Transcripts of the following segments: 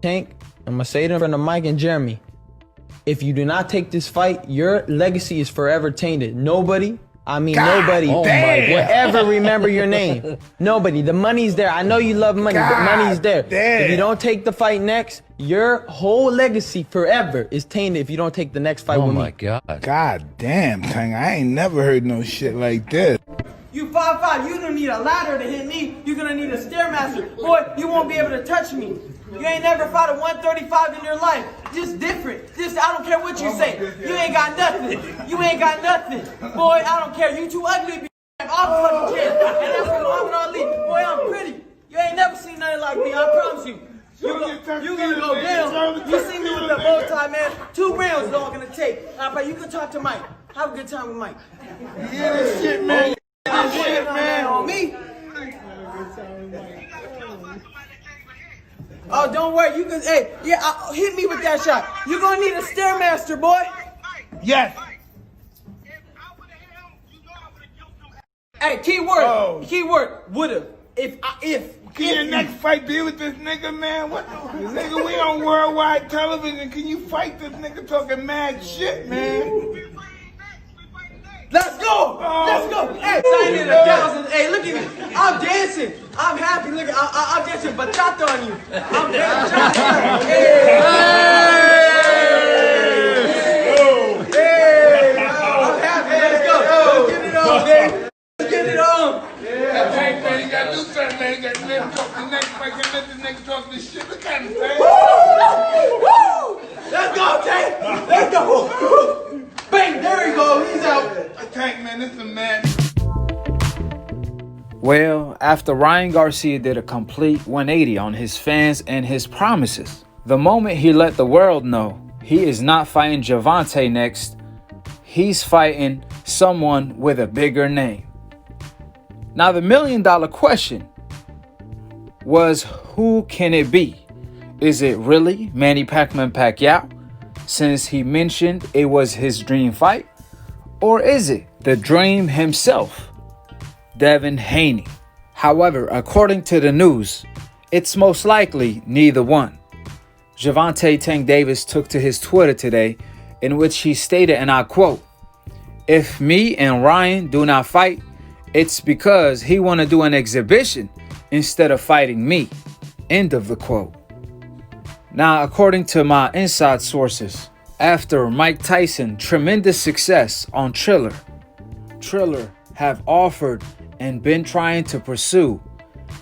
Tank, I'm going to say it in front of Mike and Jeremy. If you do not take this fight, your legacy is forever tainted. Nobody will ever remember your name. Nobody. The money's there. I know you love money, but money's there. If you don't take the fight next, your whole legacy forever is tainted if you don't take the next fight with me. Oh my God. God damn, Tank. I ain't never heard no shit like this. You 5'5", you don't need a ladder to hit me. You're gonna need a Stairmaster. Boy, you won't be able to touch me. You ain't never fought a 135 in your life. Just different. I don't care what you say. You ain't got nothing. You ain't got nothing. Boy, I don't care. You too ugly to be all fucking kids. And that's for Muhammad Ali. Boy, I'm pretty. You ain't never seen nothing like me, I promise you. You gonna go down. You see me with the bow tie, man. 2 rounds is all gonna take. You can talk to Mike. Have a good time with Mike. Yeah, this shit, man. This shit, man. On me. Oh, don't worry. You can, hit me with that shot. You're gonna need a Stairmaster, boy. Yes. Hey, keyword. Keyword. Would've. If. Can your next fight be with this nigga, man? What? Nigga, we on worldwide television. Can you fight this nigga talking mad shit, man? Let's go! Let's go! Hey, sign in 1,000. Hey, look at me. I'm dancing. I'm happy. Look, I'm dancing bachata on you. I'm dancing bachata. Hey! I'm happy. Let's go. Let's get it on, man. Let's get it on. Tank, man, you gotta do something, man. You gotta let him talk the next fight. You gotta let this nigga talk this shit. Look at him, man. Woo! Let's go, Tank. Let's go. Bang, there he goes. He's out. Tank, man, this is a man. Well, after Ryan Garcia did a complete 180 on his fans and his promises, the moment he let the world know he is not fighting Gervonta next, he's fighting someone with a bigger name. Now, the $1 million question was, who can it be? Is it really Manny Pacquiao, since he mentioned it was his dream fight? Or is it the dream himself, Devin Haney? However, according to the news, it's most likely neither one. Gervonta Tank Davis took to his Twitter today, in which he stated, and I quote, "If me and Ryan do not fight, it's because he want to do an exhibition instead of fighting me." End of the quote. Now, according to my inside sources, after Mike Tyson tremendous success on Triller have offered and been trying to pursue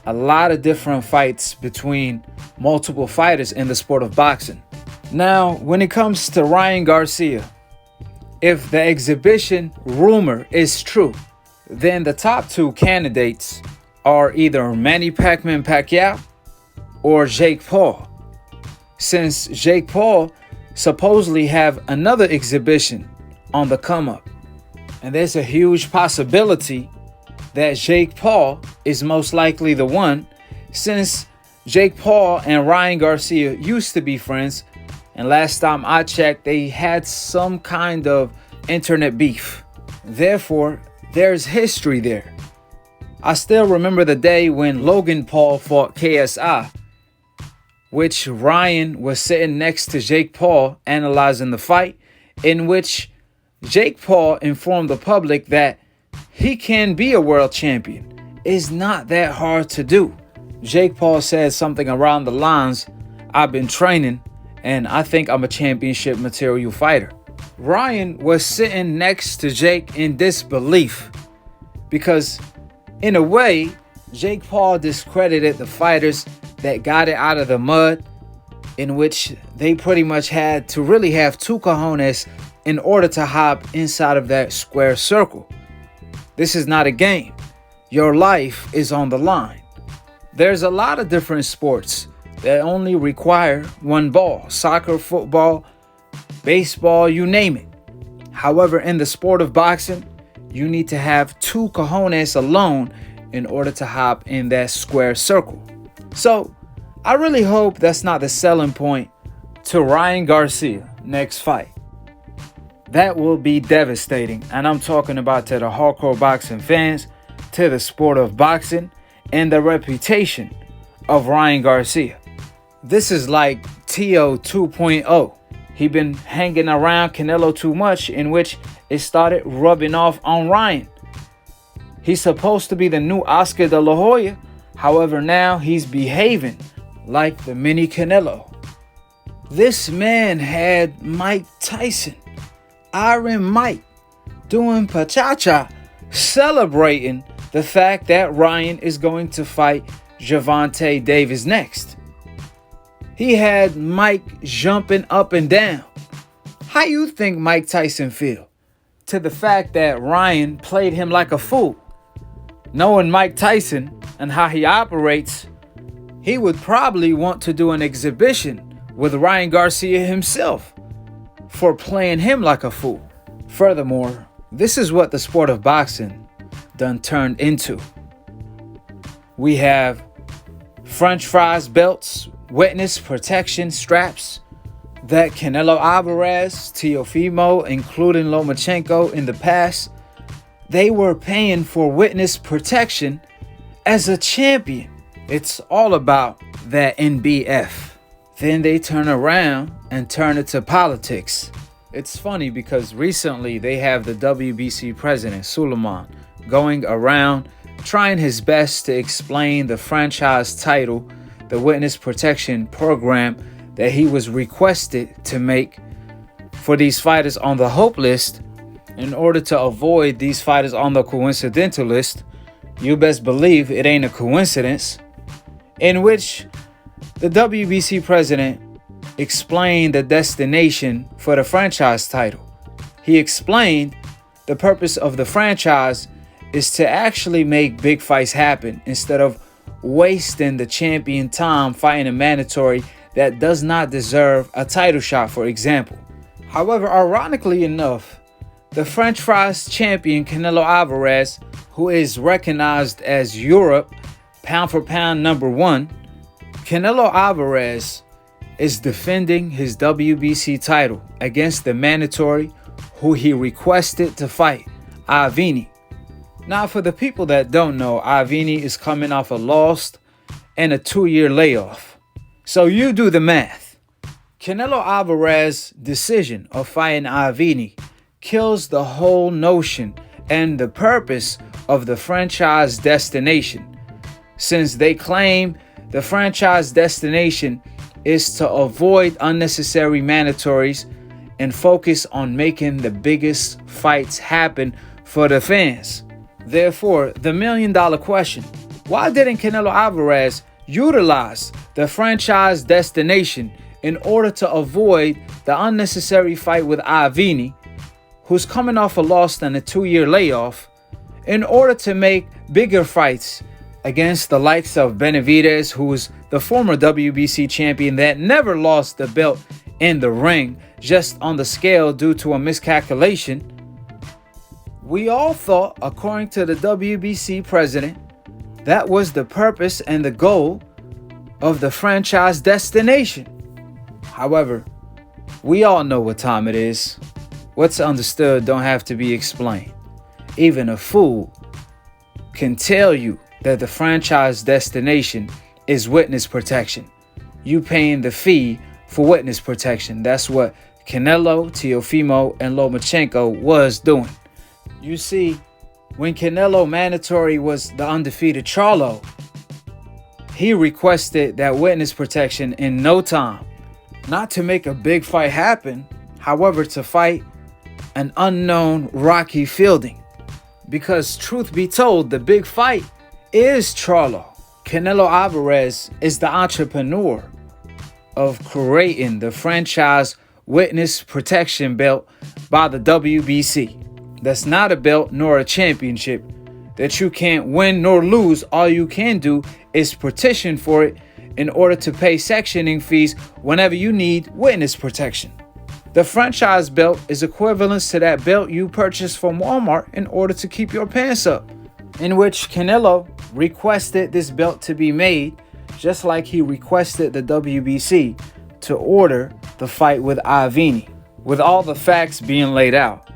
a lot of different fights between multiple fighters in the sport of boxing. Now, when it comes to Ryan Garcia, if the exhibition rumor is true, then the top 2 candidates are either Manny Pacquiao or Jake Paul, since Jake Paul supposedly have another exhibition on the come up. And there's a huge possibility that Jake Paul is most likely the one, since Jake Paul and Ryan Garcia used to be friends, and last time I checked, they had some kind of internet beef. Therefore, there's history there. I still remember the day when Logan Paul fought KSI, which Ryan was sitting next to Jake Paul analyzing the fight, in which Jake Paul informed the public that he can be a world champion. It's not that hard to do. Jake Paul said something around the lines, "I've been training and I think I'm a championship material fighter." Ryan was sitting next to Jake in disbelief because, in a way, Jake Paul discredited the fighters that got it out of the mud, in which they pretty much had to really have 2 cojones in order to hop inside of that square circle. This is not a game. Your life is on the line. There's a lot of different sports that only require 1 ball: soccer, football, baseball, you name it. However, in the sport of boxing, you need to have 2 cojones alone in order to hop in that square circle. So, I really hope that's not the selling point to Ryan Garcia next fight. That will be devastating, and I'm talking about to the hardcore boxing fans, to the sport of boxing, and the reputation of Ryan Garcia. This is like Tio 2.0. He been hanging around Canelo too much, in which it started rubbing off on Ryan. He's supposed to be the new Oscar de la Hoya. However, now he's behaving like the mini Canelo. This man had Mike Tyson, Iron Mike, doing pachacha, celebrating the fact that Ryan is going to fight Gervonta Davis next. He had Mike jumping up and down. How you think Mike Tyson feel to the fact that Ryan played him like a fool? Knowing Mike Tyson and how he operates, he would probably want to do an exhibition with Ryan Garcia himself for playing him like a fool. Furthermore, this is what the sport of boxing done turned into. We have French fries belts, witness protection straps that Canelo Alvarez, Teofimo, including Lomachenko in the past, they were paying for witness protection as a champion. It's all about that NBF. Then they turn around and turn it to politics. It's funny because recently they have the WBC president, Suleiman, going around trying his best to explain the franchise title, the witness protection program that he was requested to make for these fighters on the hope list in order to avoid these fighters on the coincidental list. You best believe it ain't a coincidence, in which the WBC president explained the destination for the franchise title. He explained the purpose of the franchise is to actually make big fights happen instead of wasting the champion time fighting a mandatory that does not deserve a title shot, for example. However, ironically enough, the French fries champion Canelo Alvarez, who is recognized as Europe pound for pound #1, Canelo Alvarez is defending his WBC title against the mandatory who he requested to fight, Avini. Now, for the people that don't know, Avini is coming off a loss and a 2-year layoff. So you do the math. Canelo Alvarez's decision of fighting Avini kills the whole notion and the purpose of the franchise destination, since they claim the franchise destination is to avoid unnecessary mandatories and focus on making the biggest fights happen for the fans. Therefore, the million-dollar question: why didn't Canelo Alvarez utilize the franchise destination in order to avoid the unnecessary fight with Avini, who's coming off a loss and a 2-year layoff, in order to make bigger fights against the likes of Benavidez, who's the former WBC champion that never lost the belt in the ring, just on the scale due to a miscalculation? We all thought, according to the WBC president, that was the purpose and the goal of the franchise destination. However, we all know what time it is. What's understood don't have to be explained. Even a fool can tell you that the franchise destination is witness protection. You paying the fee for witness protection. That's what Canelo, Teofimo, and Lomachenko was doing. You see, when Canelo mandatory was the undefeated Charlo, he requested that witness protection in no time. Not to make a big fight happen, however, to fight an unknown Rocky Fielding. Because truth be told, the big fight is Charlo. Canelo Alvarez is the entrepreneur of creating the franchise witness protection belt by the WBC. That's not a belt nor a championship that you can't win nor lose. All you can do is petition for it in order to pay sectioning fees whenever you need witness protection. The franchise belt is equivalent to that belt you purchase from Walmart in order to keep your pants up, in which Canelo requested this belt to be made, just like he requested the WBC to order the fight with Avini. With all the facts being laid out,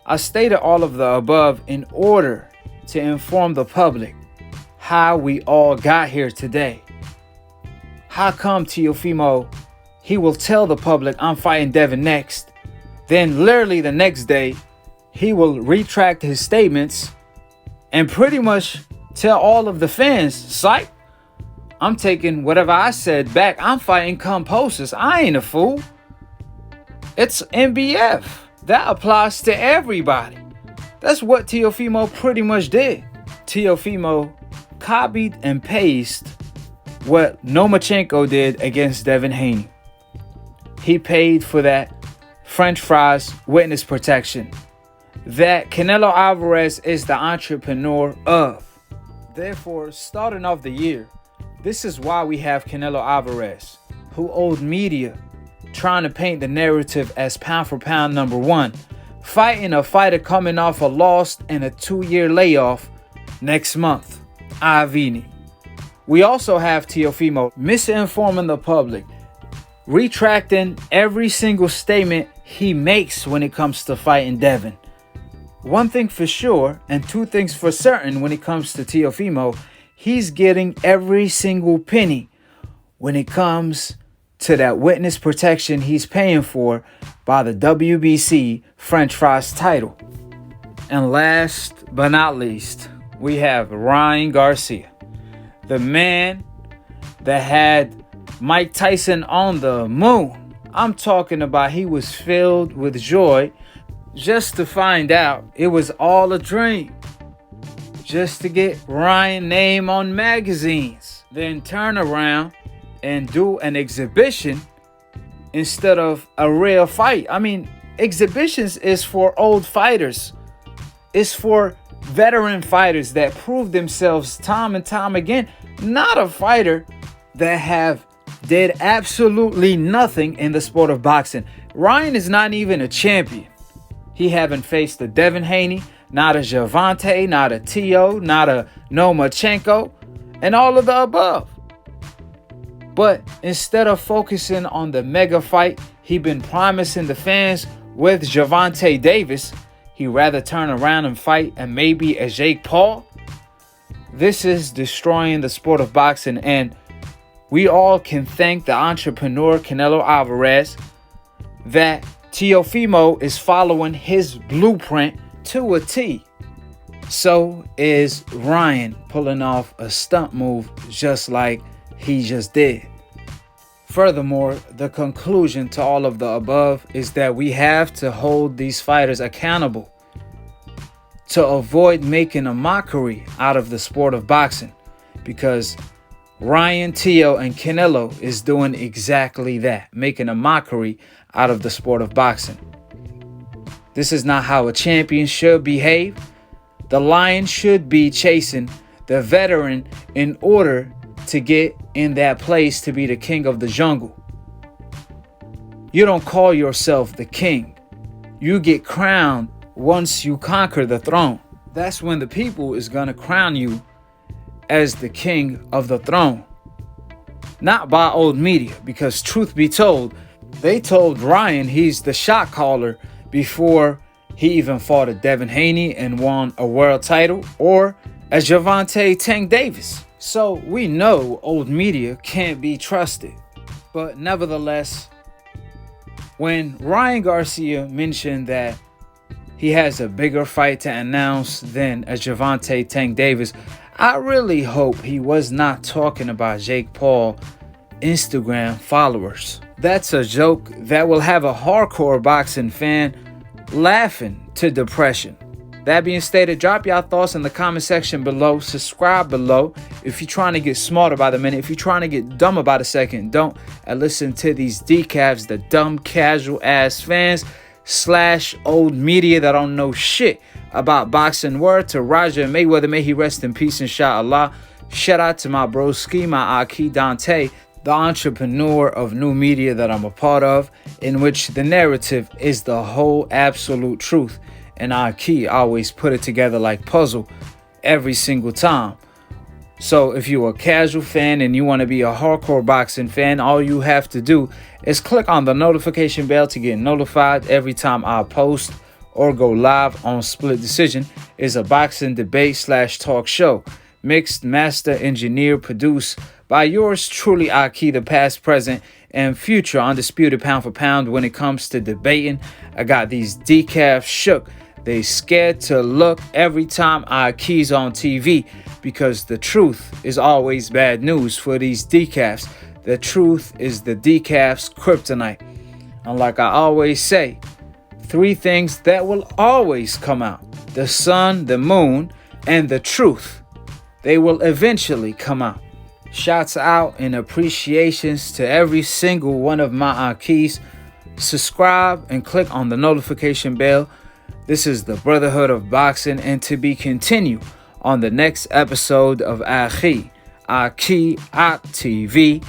I stated all of the above in order to inform the public how we all got here today. how come Teofimo, he will tell the public I'm fighting Devin next. Then literally the next day, he will retract his statements and pretty much tell all of the fans, psych, I'm taking whatever I said back. I'm fighting Composers. I ain't a fool. It's MBF. That applies to everybody. That's what Teofimo pretty much did. Teofimo copied and pasted what Lomachenko did against Devin Haney. He paid for that French fries witness protection that Canelo Alvarez is the entrepreneur of. Therefore, starting off the year, this is why we have Canelo Alvarez, who old media trying to paint the narrative as pound for pound number one, fighting a fighter coming off a loss and a 2-year layoff next month, Avini. We also have Teofimo misinforming the public, retracting every single statement he makes when it comes to fighting Devin. One thing for sure, and two things for certain when it comes to Teofimo, he's getting every single penny when it comes to that witness protection he's paying for by the WBC French fries title. And last but not least, we have Ryan Garcia, the man that had Mike Tyson on the moon. I'm talking about he was filled with joy just to find out it was all a dream. Just to get Ryan's name on magazines, then turn around and do an exhibition instead of a real fight. I mean, exhibitions is for old fighters. It's for veteran fighters that prove themselves time and time again. Not a fighter that did absolutely nothing in the sport of boxing. Ryan is not even a champion. He haven't faced a Devin Haney, not a Gervonta, not a Tio, not a Lomachenko, and all of the above. But instead of focusing on the mega fight he been promising the fans with Gervonta Davis, he rather turn around and fight and maybe a Jake Paul. This is destroying the sport of boxing, and we all can thank the entrepreneur Canelo Alvarez that Teofimo is following his blueprint to a T. So is Ryan pulling off a stunt move just like he just did. Furthermore, the conclusion to all of the above is that we have to hold these fighters accountable to avoid making a mockery out of the sport of boxing, because Ryan, Tio, and Canelo is doing exactly that, making a mockery out of the sport of boxing. This is not how a champion should behave. The lion should be chasing the veteran in order to get in that place to be the king of the jungle. You don't call yourself the king. You get crowned once you conquer the throne. That's when the people is going to crown you as the king of the throne. Not by old media, because truth be told, they told Ryan he's the shot caller before he even fought a Devin Haney and won a world title, or a Gervonta Tank Davis. So we know old media can't be trusted. But nevertheless, when Ryan Garcia mentioned that he has a bigger fight to announce than a Gervonta Tank Davis, I really hope he was not talking about Jake Paul Instagram followers. That's a joke that will have a hardcore boxing fan laughing to depression. That being stated, drop your thoughts in the comment section below. Subscribe below. If you're trying to get smarter by the minute, if you're trying to get dumber by the second, don't. And listen to these decafs, the dumb casual ass fans / old media that don't know shit about boxing. Word to Roger Mayweather, may he rest in peace, inshallah. Shout out to my broski, my Akhi Dante, the entrepreneur of new media that I'm a part of, in which the narrative is the whole absolute truth. And Akhi always put it together like puzzle every single time. So if you're a casual fan and you want to be a hardcore boxing fan, all you have to do is click on the notification bell to get notified every time I post or go live on Split Decision. Is a boxing debate / talk show, mixed, master, engineer, produced by yours truly, Akhi, the past, present, and future undisputed pound for pound. When it comes to debating, I got these decafs shook. They scared to look every time Akhi's on TV, because the truth is always bad news for these decafs. The truth is the decaf's kryptonite. And like I always say, 3 things that will always come out: the sun, the moon, and the truth. They will eventually come out. Shouts out and appreciations to every single one of my Akhis. Subscribe and click on the notification bell. This is the Brotherhood of Boxing, and to be continued on the next episode of Akhi TV.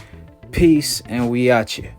Peace, and we out here.